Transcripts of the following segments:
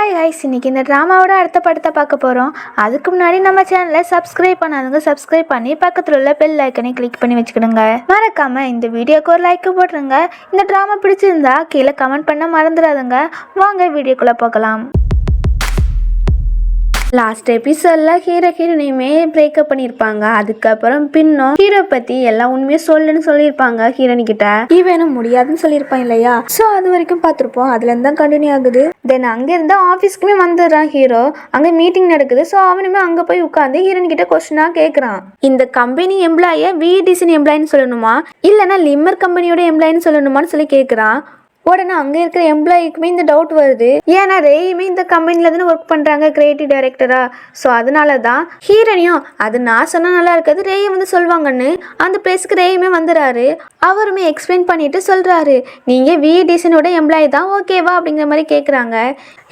Hi ஹாய்ஸ், இன்னைக்கு இந்த ட்ராமாவோட அடுத்த படத்தை பார்க்க போகிறோம். அதுக்கு முன்னாடி நம்ம சேனலை சப்ஸ்கிரைப் பண்ணாதவங்க சப்ஸ்கிரைப் பண்ணி பக்கத்தில் உள்ள பெல் ஐக்கனை கிளிக் பண்ணி வச்சுக்கிடுங்க. மறக்காமல் இந்த வீடியோக்கு ஒரு லைக் போட்டுருங்க. இந்த ட்ராமா பிடிச்சிருந்தா கீழே கமெண்ட் பண்ண மறந்துடாதுங்க. வாங்க வீடியோக்குள்ளே பார்க்கலாம். லாஸ்ட் எபிசோடில் ஹீரோயினையுமே பிரேக்கப் பண்ணியிருப்பாங்க. அதுக்கப்புறம் பின்னும் ஹீரோ பற்றி எல்லா உண்மையும் சொல்லுன்னு சொல்லியிருப்பாங்க ஹீரோயின்கிட்ட. ஈவனும் முடியாதுன்னு சொல்லியிருப்பான் இல்லையா? ஸோ அது வரைக்கும் பார்த்துருப்போம். அதுலேருந்து தான் கண்டினியூ ஆகுது. தென் அங்கேருந்து ஆஃபீஸ்க்குமே வந்துடுறான் ஹீரோ. அங்கே மீட்டிங் நடக்குது. ஸோ அவனுமே அங்கே போய் உட்காந்து ஹீரோயின்கிட்ட கொஸ்டினாக கேட்குறான். இந்த கம்பெனி எம்ப்ளாயை விடிசின் எம்ப்ளாயின்னு சொல்லணுமா, இல்லைனா லிம்மர் கம்பெனியோட எம்ப்ளாயின்னு சொல்லணுமான்னு சொல்லி கேட்குறான். உடனே அங்கே இருக்கிற எம்ப்ளாயிக்குமே இந்த டவுட் வருது. ஏன்னா ரேயுமே இந்த கம்பெனியில் தானே ஒர்க் பண்ணுறாங்க கிரியேட்டிவ் டைரக்டரா. ஸோ அதனால தான் ஹீரோனியும் அது நான் சொன்னால் நல்லா இருக்காது, ரேயை வந்து சொல்லுவாங்கன்னு அந்த பிளேஸுக்கு ரேயுமே வந்துடுறாரு. அவருமே எக்ஸ்பிளைன் பண்ணிட்டு சொல்கிறாரு, நீங்கள் விடிசினோட எம்ப்ளாயி தான் ஓகேவா அப்படிங்கிற மாதிரி கேட்குறாங்க.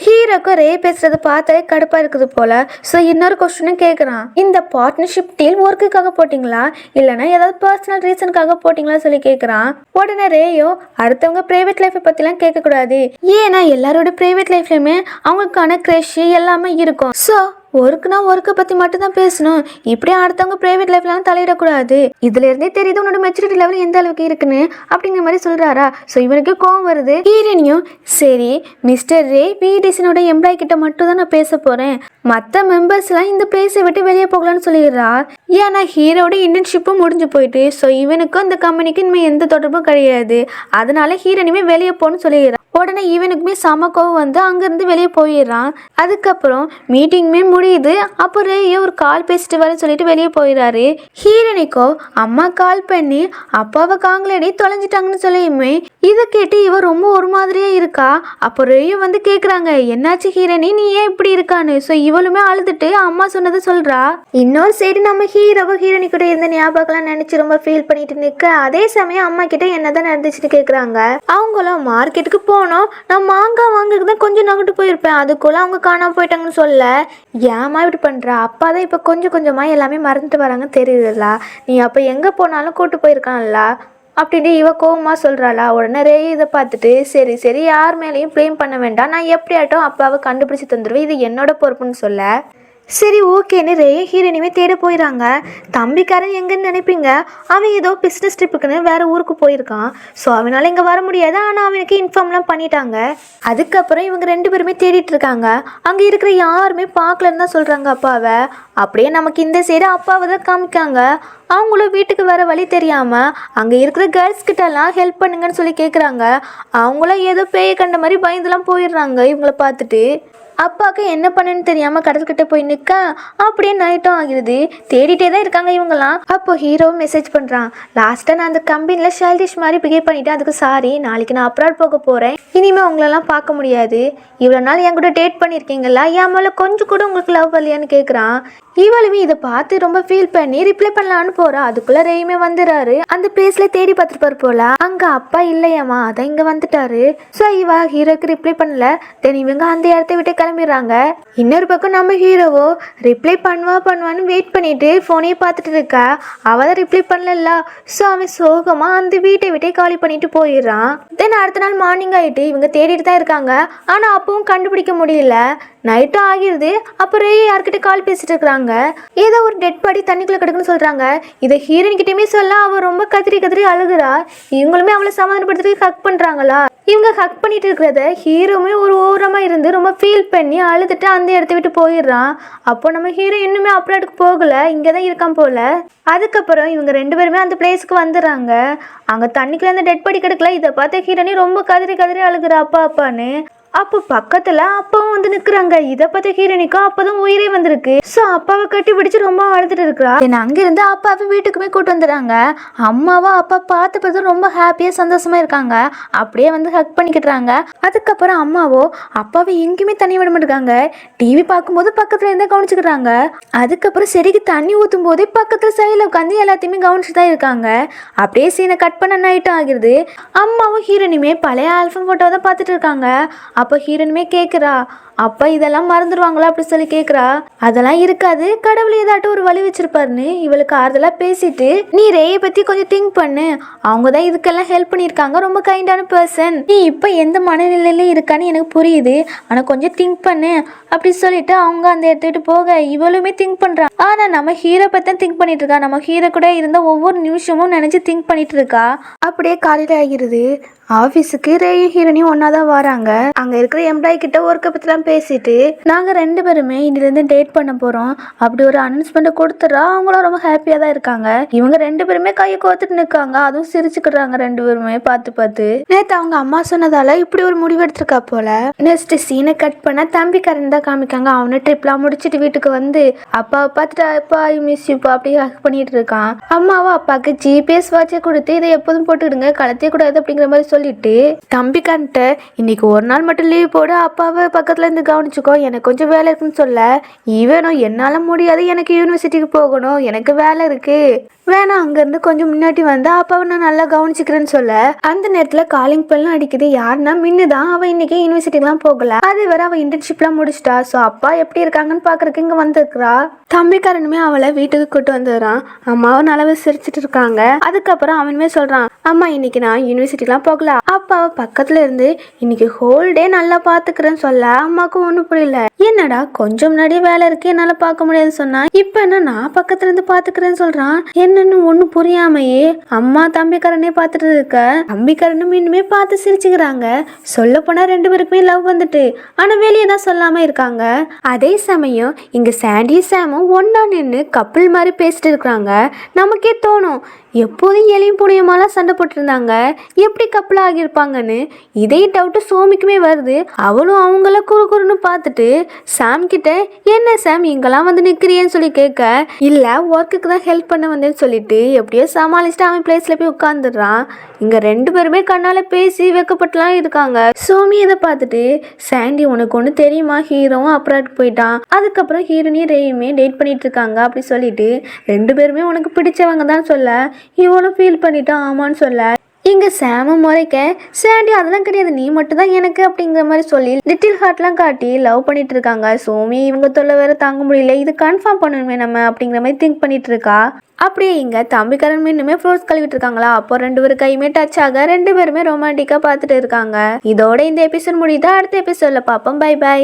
ஹீரோக்கும் ரே பேசுறது பார்த்தாலே கடுப்பாக இருக்குது போல. ஸோ இன்னொரு கொஸ்டினும் கேட்குறான், இந்த பார்ட்னர்ஷிப் டீல் ஒர்க்குக்காக போட்டிங்களா, இல்லைனா ஏதாவது பர்சனல் ரீசனுக்காக போட்டிங்களா சொல்லி கேட்குறான். உடனே ரேயோ அடுத்தவங்க ப்ரைவேட் லைஃப் பத்திலாம் கேட்கக்கூடாது, ஏன்னா எல்லாரோட பிரைவேட் லைஃப்லயுமே அவங்களுக்கான க்ரஷ் எல்லாமே இருக்கும். ஸோ ஒர்க்குனா ஒர்க்கை பற்றி மட்டும் தான் பேசணும். இப்படியே அடுத்தவங்க ப்ரைவேட் லைஃப்லாம் தலையிடக்கூடாது. இதுல இருந்தே தெரியுது உன்னோட மெச்சூரிட்டி லெவல் எந்த அளவுக்கு இருக்குன்னு அப்படிங்கிற மாதிரி சொல்றாரா. ஸோ இவனுக்கு கோவம் வருது. ஹீரோனியும் சரி மிஸ்டர் ரே விடிசினோட எம்ப்ளாய் கிட்ட மட்டும் தான் நான் பேச போறேன், மற்ற மெம்பர்ஸ்லாம் இந்த பிளேஸை விட்டு வெளியே போகலான்னு சொல்லிடுறா. ஏன்னா ஹீரோட இன்டர்ன்ஷிப்பும் முடிஞ்சு போயிட்டு. ஸோ இவனுக்கும் இந்த கம்பெனிக்கு இனிமேல் எந்த தொடர்பும் கிடையாது. அதனால ஹீரோனியுமே வெளியே போகணும்னு சொல்லிடுறான். உடனே இவனுக்குமே சம கோவம் வந்து அங்கேருந்து வெளியே போயிடுறான். அதுக்கப்புறம் மீட்டிங்குமே முடியுது. அப்போ ரேயோ ஒரு கால் பேசிட்டு வரேன்னு சொல்லிட்டு வெளியே போயிடுறாரு. ஹீரோனிக்கோ அம்மா கால் பண்ணி அப்பாவை காங்களடி தொலைஞ்சிட்டாங்கன்னு சொல்லியுமே இதை கேட்டு இவ ரொம்ப ஒரு மாதிரியே இருக்கா. அப்போ ரேயோ வந்து கேட்குறாங்க, என்னாச்சு ஹீரோனி, நீ ஏன் இப்படி இருக்கான்னு. ஸோ இவளுமே அழுதுட்டு அம்மா சொன்னதை சொல்றா. இன்னொரு சைடு நம்ம ஹீரோவோ ஹீரோனி கூட இருந்த ஞாபகம்லாம் நினைச்சு ரொம்ப ஃபீல் பண்ணிட்டு நிற்க, அதே சமயம் அம்மா கிட்ட என்னதான் நடந்துச்சுன்னு கேட்குறாங்க. அவங்களும் மார்க்கெட்டுக்கு போனோம், நான் மாங்காய் வாங்குறதுக்கு தான் கொஞ்சம் நகட்டு போயிருப்பேன், அதுக்குள்ள அவங்க காணாம போயிட்டாங்கன்னு சொல்ல, ஏமா இப்படி பண்றா, அப்பா தான் இப்போ கொஞ்சம் கொஞ்சமா எல்லாமே மறந்துட்டு வராங்கன்னு தெரியுதுல்ல, நீ அப்போ எங்க போனாலும் கூட்டு போயிருக்கான்ல அப்படின்ட்டு இவ கோவமா சொல்றாளா. உடனே ரே இதை பார்த்துட்டு சரி சரி யார் மேலேயும் ப்ளேம் பண்ண வேண்டாம், நான் எப்படியாட்டும் அப்பாவை கண்டுபிடிச்சி தந்துடுவேன், இது என்னோட பொறுப்புன்னு சொல்ல சரி ஓகேன்னு ரே ஹீரோனியுமே தேட போயிடறாங்க. தம்பிக்காரன் எங்கன்னு நினைப்பீங்க, அவன் ஏதோ பிஸ்னஸ் ட்ரிப்புக்குன்னு வேற ஊருக்கு போயிருக்கான். ஸோ அவனால் இங்கே வர முடியாது. ஆனால் அவனுக்கு இன்ஃபார்ம்லாம் பண்ணிட்டாங்க. அதுக்கப்புறம் இவங்க ரெண்டு பேருமே தேடிட்டு இருக்காங்க. அங்கே இருக்கிற யாருமே பார்க்கலன்னு தான் சொல்கிறாங்க அப்பாவை. அப்படியே நமக்கு இந்த சைடு அப்பாவை தான் காமிக்காங்க. அவங்களும் வீட்டுக்கு வர வழி தெரியாமல் அங்கே இருக்கிற கேர்ள்ஸ் கிட்டலாம் ஹெல்ப் பண்ணுங்கன்னு சொல்லி கேட்குறாங்க. அவங்களும் ஏதோ பேய கண்ட மாதிரி பயந்துலாம் போயிடுறாங்க. இவங்கள பார்த்துட்டு அப்பாவுக்கு என்ன பண்ணுன்னு தெரியாமல் கடற்கிட்ட போய் நிற்க அப்படியே நைட்டும் ஆகிடுது. தேடிட்டே தான் இருக்காங்க இவங்களாம். அப்போ ஹீரோ மெசேஜ் பண்ணுறான், லாஸ்ட்டாக நான் அந்த கம்பெனியில் ஷைல்டிஷ் மாதிரி பிஹேவ் பண்ணிவிட்டு அதுக்கு சாரி, நாளைக்கு நான் அப்ராட் போக போகிறேன், இனிமேல் உங்களெல்லாம் பார்க்க முடியாது, இவ்வளோ நாள் என் கூட டேட் பண்ணியிருக்கீங்களா, என் மேலே கொஞ்சம் கூட உங்களுக்கு லவ் வரலையான்னு கேட்குறான். இவளுமே இதை பார்த்து ரொம்ப ஃபீல் பண்ணி ரிப்ளை பண்ணலான்னு போறா. அதுக்குள்ள ரேயுமே வந்துடுறாரு. அந்த பிளேஸ்ல தேடி பார்த்துருப்பாரு போல. அங்க அப்பா இல்லையாமா, அதான் இங்க வந்துட்டாரு. ஸோ இவ ஹீரோக்கு ரிப்ளை பண்ணல. தென் இவங்க அந்த இடத்த விட்டு கிளம்பிடுறாங்க. இன்னொரு பக்கம் நம்ம ஹீரோவோ ரிப்ளை பண்ணுவான்னு வெயிட் பண்ணிட்டு போனே பார்த்துட்டு இருக்கா. அவ தான் ரிப்ளை பண்ணல. ஸோ அவன் சோகமா அந்த வீட்டை விட்டே காலி பண்ணிட்டு போயிடுறான். தென் அடுத்த நாள் மார்னிங் ஆயிட்டு இவங்க தேடிட்டு தான் இருக்காங்க. ஆனா அப்பவும் கண்டுபிடிக்க முடியல. நைட்டும் ஆகிடுது. அப்புறம் யார்கிட்ட கால் பேசிட்டு இருக்கிறாங்க. ஏதோ ஒரு டெட் பாடி தண்ணிக்குள்ள கிடக்குன்னு சொல்றாங்க. இதை ஹீரோயின் கிட்டயுமே சொல்ல அவ ரொம்ப கத்திரி அழுகுறா. இவங்களுமே அவளை சமாதானப்படுத்துறதுக்கு ஹக் பண்றாங்களா. இவங்க ஹக் பண்ணிட்டு இருக்கிறத ஹீரோமே ஒரு ஓரமா இருந்து ரொம்ப ஃபீல் பண்ணி அழுதுட்டு அந்த இடத்த விட்டு போயிடுறான். அப்போ நம்ம ஹீரோ இன்னுமே அப்ராடுக்கு போகல, இங்கதான் இருக்கான் போல. அதுக்கப்புறம் இவங்க ரெண்டு பேருமே அந்த பிளேஸ்க்கு வந்துடுறாங்க. அங்க தண்ணிக்குள்ள அந்த டெட் பாடி கிடக்கல. இதை பார்த்த ஹீரோனி ரொம்ப கதறி அழுகுறா அப்பான்னு. அப்போ பக்கத்துல அப்பாவும் வந்து நிக்கிறாங்க. இதை பார்த்த ஹீரோனிக்கா அப்பதான் உயிரே வந்திருக்கு. ஸோ அப்பாவை கட்டி பிடிச்சு ரொம்ப அழுதுட்டு இருக்கிறா. அங்கிருந்து அப்பாவை வீட்டுக்குமே கூட்டு வந்துடுறாங்க. அம்மாவா அப்பா பார்த்து ரொம்ப ஹாப்பியா சந்தோஷமா இருக்காங்க. அப்படியே வந்து ஹக் பண்ணிக்கிட்டுறாங்க. அதுக்கப்புறம் அம்மாவோ அப்பாவை எங்கேயுமே தண்ணி விட மாட்டாங்க. டிவி பார்க்கும்போது பக்கத்துல இருந்தே கவனிச்சுக்கிறாங்க. அதுக்கப்புறம் செடிக்கு தண்ணி ஊற்றும் போதே பக்கத்துல சைடில் உட்காந்து எல்லாத்தையுமே கவனிச்சு தான் இருக்காங்க. அப்படியே சீனை கட் பண்ண நைட்டும் ஆகிடுது. அம்மாவும் ஹீரோனியுமே பழைய ஆல்பம் போட்டோ தான் பார்த்துட்டு இருக்காங்க. அப்போ ஹீரோனுமே கேட்குறா, அப்பா இதெல்லாம் மறந்துடுவாங்களா அப்படி சொல்லி கேட்குறா. அதெல்லாம் இருக்காது, கடவுள் ஏதாட்டும் ஒரு வழி வச்சிருப்பாருன்னு இவளுக்கு ஆறுதலாக பேசிட்டு, நீ ரேயை பற்றி கொஞ்சம் திங்க் பண்ணு, அவங்க தான் இதுக்கெல்லாம் ஹெல்ப் பண்ணியிருக்காங்க, ரொம்ப கைண்டான பர்சன், நீ இப்போ எந்த மனநிலையில இருக்கான்னு எனக்கு புரியுது, ஆனால் கொஞ்சம் திங்க் பண்ணு அப்படி சொல்லிட்டு அவங்க அந்த எடுத்துகிட்டு போக இவளுமே திங்க் பண்ணுறான். ஆனால் நம்ம ஹீரோ பற்றி தான் திங்க் பண்ணிட்டு இருக்கா. நம்ம ஹீரோ கூட இருந்த ஒவ்வொரு நிமிஷமும் நினச்சி திங்க் பண்ணிட்டு இருக்கா. அப்படியே காலையில் ஆகிருது. ஆஃபீஸுக்கு ரேயும் ஹீரோனியும் ஒன்றா தான் வராங்க. அங்கே இருக்கிற எம்ப்ளாயி கிட்ட ஒர்க்கை பற்றிலாம் பேசிட்டு, நாங்கள் 2 பேருமே இன்னிலேருந்து டேட் பண்ண போகிறோம் அப்படி ஒரு அனௌன்ஸ்மெண்ட்டை கொடுத்துட்றா. அவங்களும் ரொம்ப ஹாப்பியாக தான் இருக்காங்க. இவங்க 2 பேருமே கையை கோத்துட்டு நிற்காங்க. அதுவும் சிரிச்சுக்கிடுறாங்க 2 பேருமே பார்த்து. நேற்று அவங்க அம்மா சொன்னதால இப்படி ஒரு முடிவு எடுத்திருக்கா போல. நெக்ஸ்ட் சீனை கட் பண்ண தம்பிக்காரன் தான் காமிக்காங்க. அவனு ட்ரிப்லாம் முடிச்சுட்டு வீட்டுக்கு வந்து அப்பாவை பார்த்துட்டு, அப்பா ஐ மிஸ் யூப்பா அப்படி ஹக் பண்ணிட்டு இருக்கான். அம்மாவும் அப்பாவுக்கு ஜிபிஎஸ் வாட்சை கொடுத்து இதை எப்போதும் போட்டுக்கிடுங்க, கலத்தே கூடாது அப்படிங்கிற மாதிரி சொல்லிட்டு, தம்பிக்கான்ட்ட இன்னைக்கு ஒரு நாள் மட்டும் லீவ் போடு, அப்பாவை பக்கத்துல இருந்து கவனிச்சுக்கோ, எனக்கு கொஞ்சம் வேலை இருக்குன்னு சொல்ல, இவனும் என்னால முடியாது, எனக்கு யூனிவர்சிட்டிக்கு போகணும், எனக்கு வேலை இருக்கு, வேணா அங்கேருந்து கொஞ்சம் முன்னாடி வந்து அப்பாவை நான் நல்லா கவனிச்சுக்கிறேன்னு சொல்ல, அந்த நேரத்தில் காலிங் பெல்லாம் அடிக்குது. யாருன்னா மின்னு தான். அவள் இன்னைக்கு யூனிவர்சிட்டிக்கெலாம் போகல, அது வரை அவள் இன்டர்ன்ஷிப்லாம் முடிச்சிட்டா. ஸோ அப்பா எப்படி இருக்காங்கன்னு பார்க்கறதுக்கு இங்கே வந்திருக்கிறா. தம்பிக்காரனுமே அவளை வீட்டுக்கு கூட்டு வந்துடுறான். அம்மாவும் நல்லாவே சிரிச்சிட்டு இருக்காங்க. அதுக்கப்புறம் அவனுமே சொல்கிறான், அம்மா இன்னைக்கு நான் யூனிவர்சிட்டிக்கெலாம் போகல, அப்பாவை பக்கத்தில் இருந்து இன்னைக்கு ஹோல் டே நல்லா பார்த்துக்கிறேன்னு சொல்ல, அம்மாவுக்கும் ஒன்றும் புரியல. என்னடா கொஞ்சம் முன்னாடி வேலை இருக்கு என்னால் பார்க்க முடியாதுன்னு சொன்னா, இப்போ என்ன நான் பக்கத்துல இருந்து பார்த்துக்கிறேன்னு சொல்கிறான். என்னன்னு ஒன்றும் புரியாமையே அம்மா தம்பிக்காரனே பார்த்துட்டு இருக்க. தம்பிக்காரனும் இன்னுமே பார்த்து சிரிச்சுக்கிறாங்க. சொல்ல போனா 2 பேருக்குமே லவ் வந்துட்டு, ஆனா வெளியே தான் சொல்லாம இருக்காங்க. அதே சமயம் இங்க சாண்டி சாமும் ஒன்னா நின்று கப்பிள் மாதிரி பேசிட்டு இருக்கிறாங்க. நமக்கே தோணும், எப்போதும் எலியும் புனியமாலாம் சண்டை போட்டுருந்தாங்க, எப்படி கப்பிள் ஆகியிருப்பாங்கன்னு. இதே டவுட்டு சோமிக்குமே வருது. அவளும் அவங்கள குறுன்னு பார்த்துட்டு சாம் கிட்ட, என்ன சாம் இங்கெல்லாம் வந்து நிற்கிறியன்னு சொல்லி கேட்க, இல்லை ஒர்க்குக்கு தான் ஹெல்ப் பண்ண வந்தேன்னு சொல்லிட்டு எப்படியோ சமாளிச்சுட்டு அவன் பிளேஸ்ல போய் உட்காந்துடுறான். இங்க 2 பேருமே கண்ணால பேசி வெக்கப்பட்டுலாம் இருக்காங்க. சோமி இதை பார்த்துட்டு, சாண்டி உனக்கு ஒன்று தெரியுமா, ஹீரோவும் அப்ராட் போயிட்டான், அதுக்கப்புறம் ஹீரோனையும் ரேயுமே டேட் பண்ணிட்டு இருக்காங்க அப்படி சொல்லிட்டு 2 பேருமே உனக்கு பிடிச்சவங்க தான் சொல்ல, இவனும் ஃபீல் பண்ணிட்டான் ஆமான்னு சொல்ல, இங்க சாம முறைக்க சாண்டி அதெல்லாம் கிடையாது, நீ மட்டும் தான் எனக்கு அப்படிங்கிற மாதிரி சொல்லி லிட்டில் ஹார்ட்லாம் காட்டி லவ் பண்ணிட்டு இருக்காங்க. சோமி இவங்க தொல்லை வேற தாங்க முடியல, இது கன்ஃபார்ம் பண்ணணுமே நம்ம அப்படிங்கிற மாதிரி திங்க் பண்ணிட்டு இருக்கா. அப்படியே இங்க தம்பிக்காரன் இன்னுமே ஃப்ரூட்ஸ் கழுவிட்டு இருக்காங்களா. அப்போ 2 பேரும் கையுமே டச் ஆக 2 பேருமே ரொமான்டிக்கா பார்த்துட்டு இருக்காங்க. இதோட இந்த எபிசோட் முடியுதா, அடுத்த எபிசோட்ல பார்ப்போம். Bye by.